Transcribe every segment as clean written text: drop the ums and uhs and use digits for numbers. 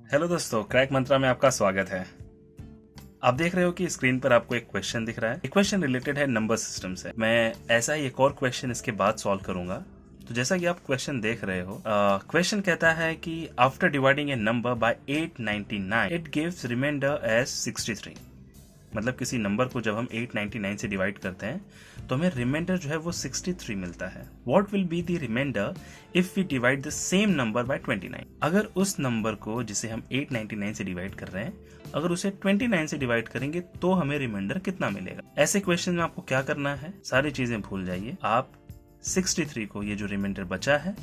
Hello दोस्तों, crack मंत्रा में आपका स्वागत है। आप देख रहे हो कि स्क्रीन पर आपको एक क्वेश्चन दिख रहा है। ये क्वेश्चन रिलेटेड है नंबर सिस्टम से। मैं ऐसा ही एक और क्वेश्चन इसके बाद सॉल्व करूंगा। तो जैसा कि आप क्वेश्चन देख रहे हो, क्वेश्चन कहता है कि after dividing a number by 899 it gives remainder as 63। मतलब किसी नंबर को जब हम 899 से डिवाइड करते हैं तो हमें रिमाइंडर जो है वो 63 मिलता है। What will be the remainder if we divide the same number by 29? अगर उस नंबर को जिसे हम 899 से डिवाइड कर रहे हैं, अगर उसे 29 से डिवाइड करेंगे तो हमें रिमाइंडर कितना मिलेगा? ऐसे क्वेश्चन में आपको क्या करना है, सारी चीजें भूल जाइए। आप 63 को, ये जो रिमाइंडर बचा है,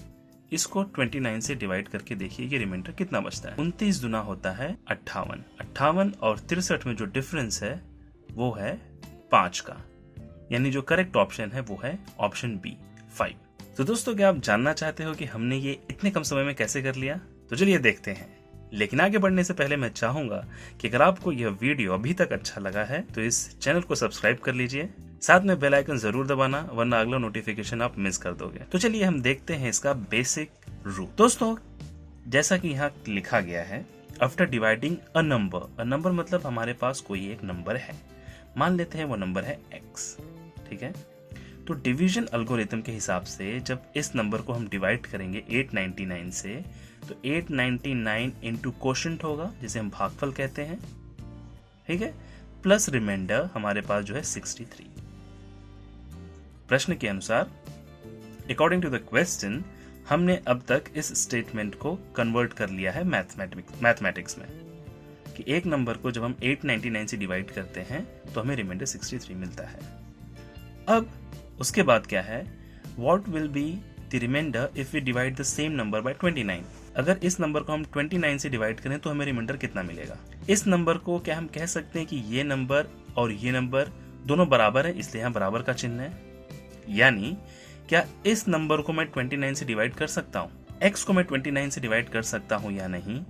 इसको 29 से डिवाइड करके देखिए ये रिमाइंडर कितना बचता है। 29 दुना होता है 58। 58 और 63 में जो डिफरेंस है वो है 5 का। यानी जो करेक्ट ऑप्शन है वो है ऑप्शन बी, 5। तो दोस्तों, क्या आप जानना चाहते हो कि हमने ये इतने कम समय में कैसे कर लिया? तो चलिए देखते हैं। लेकिन आगे बढ़ने से पहले मैं चाहूंगा कि अगर आपको यह वीडियो अभी तक अच्छा लगा है तो इस चैनल को सब्सक्राइब कर लीजिए, साथ में बेल आइकन जरूर दबाना, वरना अगला नोटिफिकेशन आप मिस कर दोगे। तो चलिए हम देखते हैं इसका बेसिक रूल। दोस्तों, जैसा कि यहाँ लिखा गया है, आफ्टर डिवाइडिंग अ नंबर मतलब हमारे पास कोई एक नंबर है। मान लेते हैं वो नंबर है x, ठीक है। तो डिवीजन एल्गोरिथम के हिसाब से जब इस नंबर को हम डिवाइड करेंगे 899 से, तो 899 इंटू क्वोशंट होगा, जिसे हम भागफल कहते हैं, ठीक है, प्लस रिमाइंडर हमारे पास जो है 63। प्रश्न के अनुसार, अकॉर्डिंग टू द क्वेश्चन, हमने अब तक इस स्टेटमेंट को कन्वर्ट कर लिया है मैथमेटिक्स में कि एक नंबर को जब हम 899 से डिवाइड करते हैं तो हमें रिमाइंडर 63 मिलता है। अब उसके बाद क्या है, what will be the remainder if we divide the same number by 29? अगर इस नंबर को हम 29 से डिवाइड करें तो हमें रिमाइंडर कितना मिलेगा? इस नंबर को क्या हम कह सकते हैं कि ये नंबर और ये नंबर दोनों बराबर है, इसलिए यहाँ बराबर का चिन्ह है। यानी क्या इस नंबर को मैं 29 से डिवाइड कर सकता हूँ? x को मैं 29 से डिवाइड कर सकता हूँ या नहीं?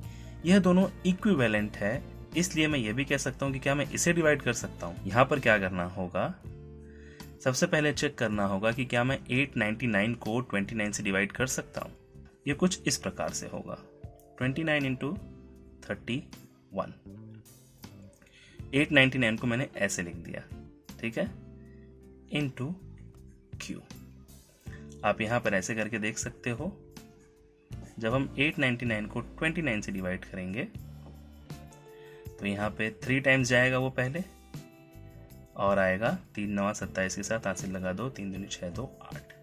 यह दोनों इक्विवेलेंट है, इसलिए मैं ये भी कह सकता हूँ कि क्या मैं इसे डिवाइड कर सकता हूँ। यहाँ पर क्या करना होगा, सबसे पहले चेक करना होगा कि क्या मैं 899 को 29 से डिवाइड कर सकता हूँ। ये कुछ इस प्रकार से होगा, 29 इंटू 31। 899 को मैंने ऐसे लिख दिया, ठीक है, इंटू क्यू। आप यहां पर ऐसे करके देख सकते हो। जब हम 899 को 29 से डिवाइड करेंगे तो यहाँ पे 3 टाइम्स जाएगा वो पहले, और आएगा 3 9 27 के साथ हाथ से लगा दो, 3 दूनी 6 2 8,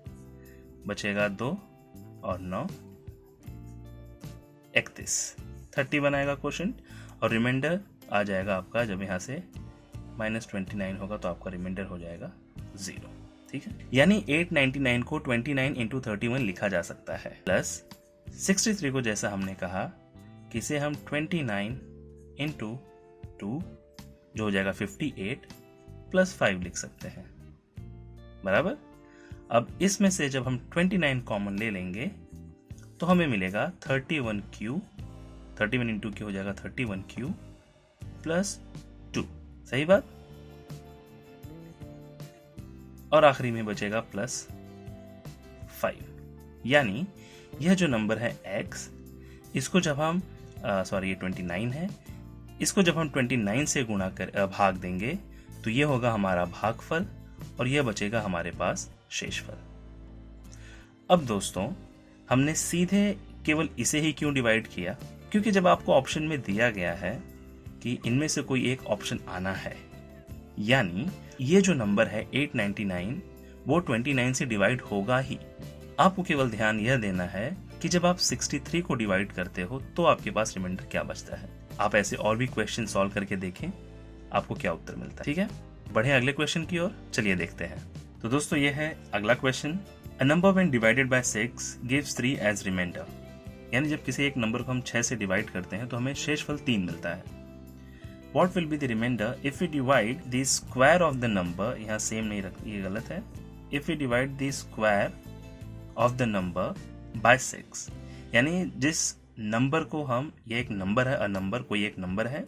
बचेगा 2 और 9 31, 30 बनाएगा क्वोशंट, और रिमाइंडर आ जाएगा आपका, जब यहाँ से -29 होगा तो आपका रिमाइंडर हो जाएगा 0, ठीक है। यानी 899 को 29 इंटू 31 लिखा जा सकता है, प्लस 63 को जैसा हमने कहा कि इसे हम 29 इंटू 2 जो हो जाएगा 58 प्लस 5 लिख सकते हैं, बराबर। अब इसमें से जब हम 29 कॉमन ले लेंगे तो हमें मिलेगा 31 इंटू क्यू हो जाएगा 31 प्लस 2, सही बात। और आखिरी में बचेगा प्लस 5। यानी यह जो नंबर है x, इसको जब हम ये 29 है, इसको जब हम 29 से गुणा कर भाग देंगे तो ये होगा हमारा भागफल, और यह बचेगा हमारे पास शेषफल। अब दोस्तों, हमने सीधे केवल इसे ही क्यों डिवाइड किया? क्योंकि जब आपको ऑप्शन में दिया गया है कि इनमें से कोई एक ऑप्शन आना है, यानी ये जो नंबर है 899 वो 29 से डिवाइड होगा ही। आपको केवल ध्यान यह देना है कि जब आप 63 को डिवाइड करते हो तो आपके पास रिमाइंडर क्या बचता है। आप ऐसे और भी क्वेश्चन सॉल्व करके देखें आपको क्या उत्तर मिलता है, ठीक है। बढ़े अगले क्वेश्चन की ओर, चलिए देखते हैं। तो दोस्तों, ये है अगला question. A number when divided by 6 gives 3 as remainder. यानी जब किसी एक नंबर को हम 6 से डिवाइड करते हैं तो हमें शेषफल 3 मिलता है। What will be the remainder if we divide the square of the number? यहाँ सेम नहीं रख, ये गलत है। If we divide the square of the number by 6, यानी जिस नंबर को हम, ये एक नंबर है, कोई एक नंबर है,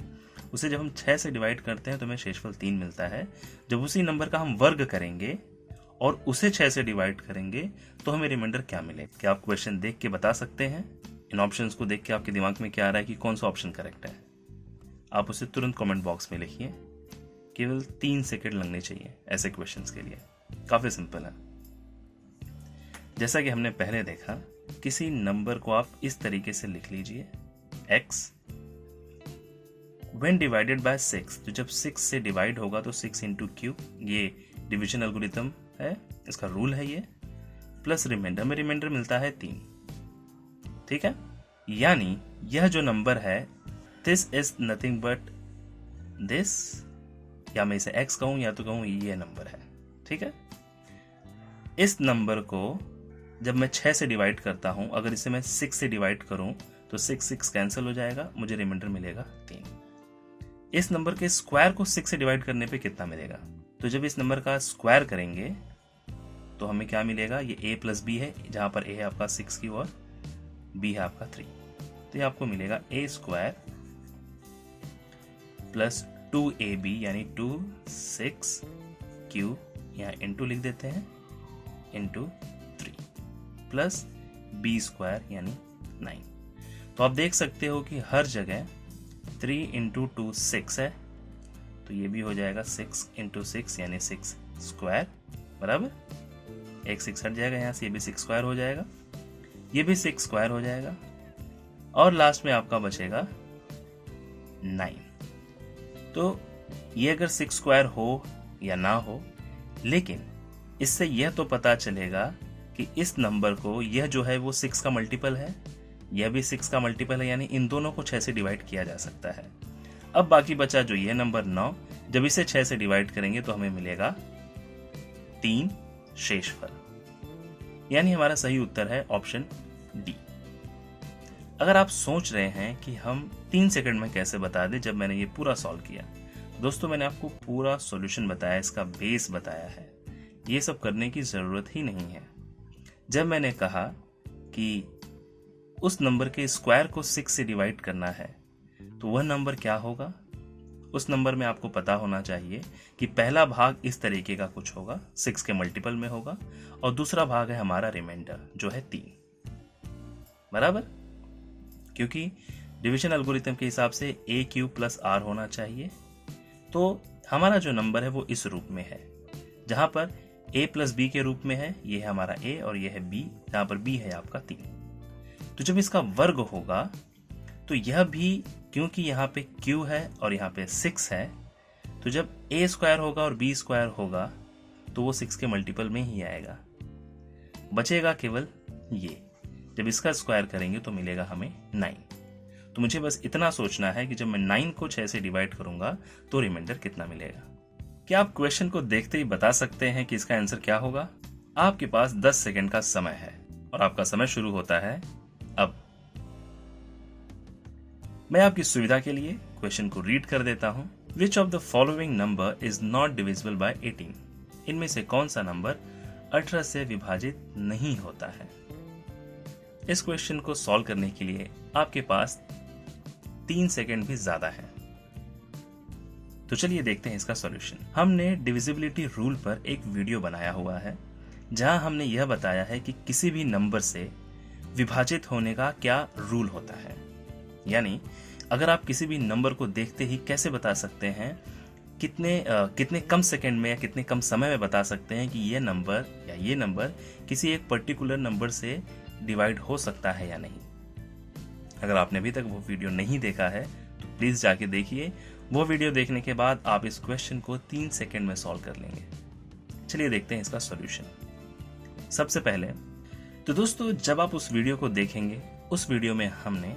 उसे जब हम 6 से डिवाइड करते हैं तो हमें शेषफल 3 मिलता है। जब उसी नंबर का हम वर्ग करेंगे और उसे 6 से डिवाइड करेंगे तो हमें रिमाइंडर क्या मिले? क्या आप क्वेश्चन देख के बता सकते हैं? इन ऑप्शंस को देख के आपके दिमाग में क्या आ रहा है कि कौन सा ऑप्शन करेक्ट है, आप उसे तुरंत कमेंट बॉक्स में लिखिए। केवल 3 सेकंड लगने चाहिए ऐसे क्वेश्चंस के लिए, काफी सिंपल है। जैसा कि हमने पहले देखा, किसी नंबर को आप इस तरीके से लिख लीजिए x when divided by 6, तो जब 6 से डिवाइड होगा तो 6 इंटू क्यूब, ये डिविजन एल्गोरिथम है, इसका रूल है ये, प्लस रिमाइंडर में रिमाइंडर मिलता है 3। ठीक है, यानी यह जो नंबर है this is nothing but this, या मैं इसे x कहूं या तो कहूं ये नंबर है। ठीक है, इस नंबर को जब मैं 6 से डिवाइड करता हूं, अगर इसे मैं 6 से डिवाइड करूं तो 6 कैंसिल हो जाएगा, मुझे रिमाइंडर मिलेगा 3। इस नंबर के स्क्वायर को 6 से डिवाइड करने पे कितना मिलेगा, तो जब इस नंबर का स्क्वायर करेंगे तो हमें क्या मिलेगा, ये a प्लस बी है, जहां पर a है आपका 6 की और b है आपका 3, तो ये आपको मिलेगा a स्क्वायर प्लस 2ab यानी 2 6 क्यू, यहाँ इंटू लिख देते हैं, इंटू 3 प्लस b स्क्वायर यानी 9। तो आप देख सकते हो कि हर जगह 3 इंटू 2 6 है, तो ये भी हो जाएगा 6 इंटू 6 यानी 6 स्क्वायर बराबर, एक 6 हट जाएगा यहाँ से, ये भी 6 स्क्वायर हो जाएगा, ये भी 6 स्क्वायर हो जाएगा, और लास्ट में आपका बचेगा 9। तो ये अगर 6 स्क्वायर हो या ना हो, लेकिन इससे यह तो पता चलेगा कि इस नंबर को, यह जो है वो 6 का मल्टीपल है, यह भी 6 का मल्टीपल है, यानी इन दोनों को 6 से डिवाइड किया जा सकता है। अब बाकी बचा जो यह नंबर 9, जब इसे 6 से डिवाइड करेंगे तो हमें मिलेगा 3 शेषफल, यानी हमारा सही उत्तर है ऑप्शन डी। अगर आप सोच रहे हैं कि हम 3 सेकंड में कैसे बता दें जब मैंने ये पूरा सॉल्व किया, दोस्तों मैंने आपको पूरा सॉल्यूशन बताया, इसका बेस बताया है, ये सब करने की जरूरत ही नहीं है। जब मैंने कहा कि उस नंबर के स्क्वायर को 6 से डिवाइड करना है तो वह नंबर क्या होगा, उस नंबर में आपको पता होना चाहिए कि पहला भाग इस तरीके का कुछ होगा, 6 के मल्टीपल में होगा, और दूसरा भाग है हमारा रिमाइंडर जो है 3 बराबर, क्योंकि डिवीजन एल्गोरिथम के हिसाब से a क्यूब प्लस r होना चाहिए। तो हमारा जो नंबर है वो इस रूप में है, जहां पर a प्लस b के रूप में है, ये है हमारा a और ये है b, जहां पर b है आपका 3। तो जब इसका वर्ग होगा तो यह भी, क्योंकि यहाँ पे q है और यहाँ पे 6 है, तो जब a स्क्वायर होगा और b स्क्वायर होगा तो वो 6 के मल्टीपल में ही आएगा, बचेगा केवल ये, जब इसका स्क्वायर करेंगे तो मिलेगा हमें 9। तो मुझे बस इतना सोचना है कि जब मैं 9 को 6 से डिवाइड करूंगा तो रिमाइंडर कितना मिलेगा। क्या आप क्वेश्चन को देखते ही बता सकते हैं कि इसका आंसर क्या होगा? आपके पास 10 सेकंड का समय है और आपका समय शुरू होता है अब। मैं आपकी सुविधा के लिए क्वेश्चन को रीड कर देता हूं। Which of the following number is not divisible by 18? इनमें से कौन सा नंबर 18 से विभाजित नहीं होता है? इस क्वेश्चन को सॉल्व करने के लिए आपके पास 3 सेकंड भी ज्यादा है। तो चलिए देखते हैं इसका सॉल्यूशन। हमने डिविजिबिलिटी रूल पर एक वीडियो बनाया हुआ है जहां हमने यह बताया है कि किसी भी नंबर से विभाजित होने का क्या रूल होता है, यानी अगर आप किसी भी नंबर को देखते ही कैसे बता सकते हैं, कितने कम सेकंड में या कितने कम समय में बता सकते हैं कि ये नंबर या ये नंबर किसी एक पर्टिकुलर नंबर से डिवाइड हो सकता है या नहीं। अगर आपने अभी तक वो वीडियो नहीं देखा है तो प्लीज जाके देखिए। वो वीडियो देखने के बाद आप इस क्वेश्चन को 3 सेकंड में सॉल्व कर लेंगे। चलिए देखते हैं इसका सॉल्यूशन। सबसे पहले तो दोस्तों, जब आप उस वीडियो को देखेंगे, उस वीडियो में हमने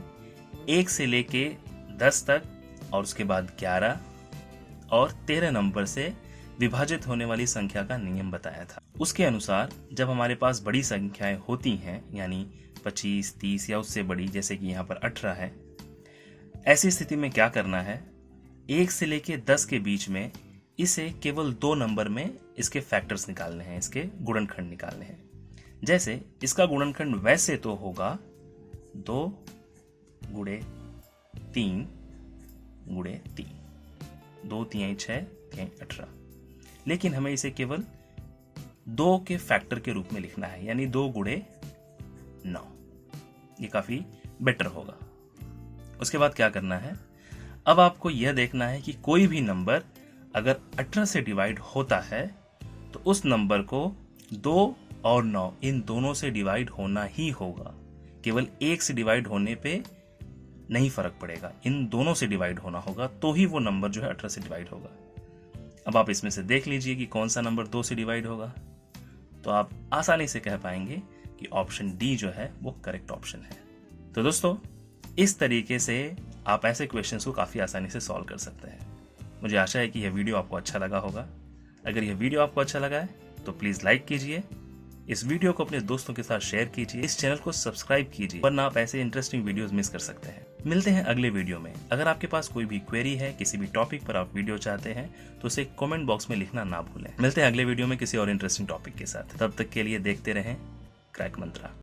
1 से लेके 10 तक और उसके बाद 11 और 13 नंबर से विभाजित होने वाली संख्या का नियम बताया था। उसके अनुसार जब हमारे पास बड़ी संख्याएं होती हैं, यानी 25, 30 या उससे बड़ी, जैसे कि यहाँ पर 18 है, ऐसी स्थिति में क्या करना है, 1 से लेके 10 के बीच में इसे केवल 2 नंबर में इसके फैक्टर्स निकालने हैं, इसके गुणनखंड निकालने हैं। जैसे इसका गुणनखंड वैसे तो होगा 2 गुणे 3 गुणे 3, 2 3 6 3 18, लेकिन हमें इसे केवल 2 के फैक्टर के रूप में लिखना है, यानी 2 गुणे 9। ये काफी बेटर होगा। उसके बाद क्या करना है, अब आपको यह देखना है कि कोई भी नंबर अगर 18 से डिवाइड होता है तो उस नंबर को 2 और 9 इन दोनों से डिवाइड होना ही होगा। केवल 1 से डिवाइड होने पे नहीं फर्क पड़ेगा, इन दोनों से डिवाइड होना होगा, तो ही वो नंबर जो है 18 से डिवाइड होगा। अब आप इसमें से देख लीजिए कि कौन सा नंबर 2 से डिवाइड होगा, तो आप आसानी से कह पाएंगे कि ऑप्शन डी जो है वो करेक्ट ऑप्शन है। तो दोस्तों, इस तरीके से आप ऐसे क्वेश्चंस को काफ़ी आसानी से सॉल्व कर सकते हैं। मुझे आशा है कि यह वीडियो आपको अच्छा लगा होगा। अगर यह वीडियो आपको अच्छा लगा है तो प्लीज़ लाइक कीजिए, इस वीडियो को अपने दोस्तों के साथ शेयर कीजिए, इस चैनल को सब्सक्राइब कीजिए, वरना आप ऐसे इंटरेस्टिंग वीडियोस मिस कर सकते हैं। मिलते हैं अगले वीडियो में। अगर आपके पास कोई भी क्वेरी है, किसी भी टॉपिक पर आप वीडियो चाहते हैं तो उसे कमेंट बॉक्स में लिखना ना भूलें। मिलते हैं अगले वीडियो में किसी और इंटरेस्टिंग टॉपिक के साथ। तब तक के लिए देखते रहें क्रैक मंत्रा।